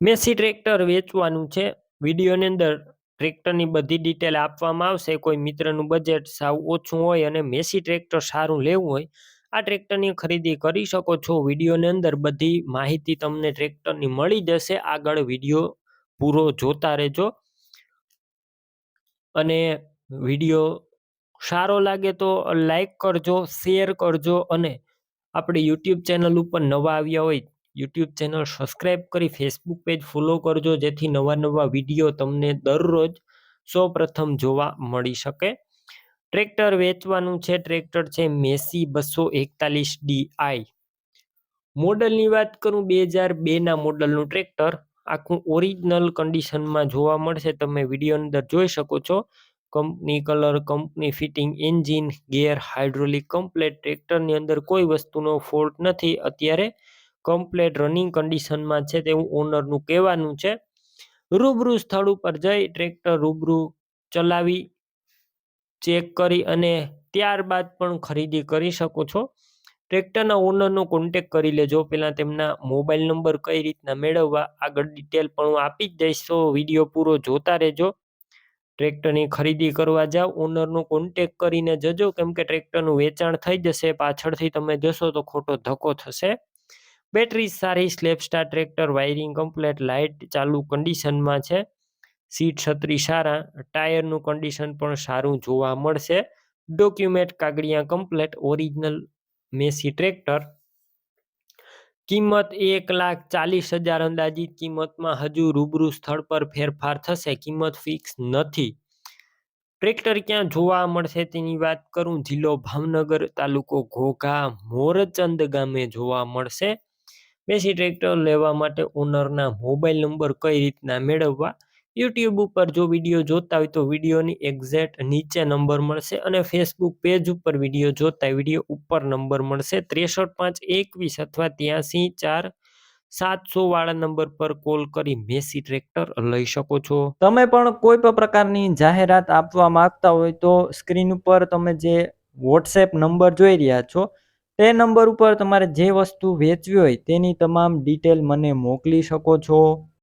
Massey tractor વેચવાનું છે. વિડીયોની અંદર ટ્રેક્ટરની બધી ડિટેલ આપવામાં આવશે. કોઈ મિત્રનું બજેટ સાવ ઓછું હોય અને મેસી ટ્રેક્ટર સારું લેવું હોય, આ ટ્રેક્ટરની ખરીદી કરી શકો છો. વિડીયોની અંદર બધી માહિતી તમને ટ્રેક્ટરની મળી જશે. આગળ વિડીયો પૂરો જોતા રહેજો અને વિડીયો સારો લાગે તો લાઈક કરજો, શેર કરજો અને આપણી યુટ્યુબ ચેનલ ઉપર નવા આવ્યા હોય યુટ્યુબ ચેનલ સબસ્ક્રાઈબ કરી ફેસબુક પેજ ફોલો કરજો, જેથી નવા વિડીયો તમને દરરોજ સૌપ્રથમ જોવા મળી શકે. ટ્રેક્ટર વેચવાનું છે. ટ્રેક્ટર છે મેસી 241DI. મોડલની વાત કરું 2002ના મોડલનું ટ્રેક્ટર આખું ઓરિજિનલ કન્ડિશનમાં જોવા મળશે. તમે વિડીયો અંદર જોઈ શકો છો. Company colour, company fitting, engine, gear, hydraulic complete. ટ્રેક્ટરની અંદર કોઈ વસ્તુનો ફોલ્ટ નથી. અત્યારે કમ્પ્લેટ રનિંગ કન્ડિશનમાં છે તેવું ઓનરનું કહેવાનું છે. રૂબરૂ સ્થળ ઉપર જઈ ટ્રેક્ટર રૂબરૂ ચલાવી ચેક કરી અને ત્યારબાદ પણ ખરીદી કરી શકો છો. ટ્રેક્ટરના ઓનરનો કોન્ટેક કરી લેજો. પહેલાં તેમના મોબાઈલ નંબર કઈ રીતના મેળવવા આગળ ડિટેલ પણ હું આપી જ દઈશ, તો વિડીયો પૂરો જોતા રહેજો. ટ્રેક્ટરની ખરીદી કરવા જાઓ, ઓનરનો કોન્ટેક કરીને જજો, કેમ કે ટ્રેક્ટરનું વેચાણ થઈ જશે. પાછળથી તમે જશો તો ખોટો ધક્કો થશે. બેટરી સારી, slap star tractor, wiring complete, light ચાલુ કન્ડિશનમાં છે. સીટ છત્રી સારા, ટાયરનું કન્ડિશન પણ સારું જોવા મળશે. ડોક્યુમેન્ટ કાગળિયા કમ્પ્લેટ, ઓરિજિનલ મેસી ટ્રેક્ટર. કિંમત 1,40,000 અંદાજિત કિંમતમાં હજુ રૂબરૂ સ્થળ પર ફેરફાર થશે. કિંમત ફિક્સ નથી. ટ્રેક્ટર ક્યાં જોવા મળશે તેની વાત કરું. જિલ્લો ભાવનગર, તાલુકો ઘોઘા, મોરચંદ ગામે જોવા મળશે. મેસી ટ્રેક્ટર લેવા માટે ઓનરના મોબાઈલ નંબર કઈ રીતના મેળવવા, યુટ્યુબ ઉપર જો વિડીયો જોતા હોય તો વિડીયોની એક્ઝેક્ટ નીચે નંબર મળશે અને ફેસબુક પેજ ઉપર વિડીયો જોતા વિડીયો ઉપર નંબર મળશે. 63,521 અથવા 83,4,700 વાળા નંબર પર કોલ કરી મેસી ટ્રેક્ટર લઈ શકો છો. તમે પણ કોઈ પણ પ્રકારની જાહેરાત આપવા માંગતા હોય તો સ્ક્રીન ઉપર તમે જે વોટ્સએપ નંબર જોઈ રહ્યા છો તે નંબર ઉપર તમારે જે વસ્તુ વેચવી હોય તેની તમામ ડિટેલ મને મોકલી શકો છો.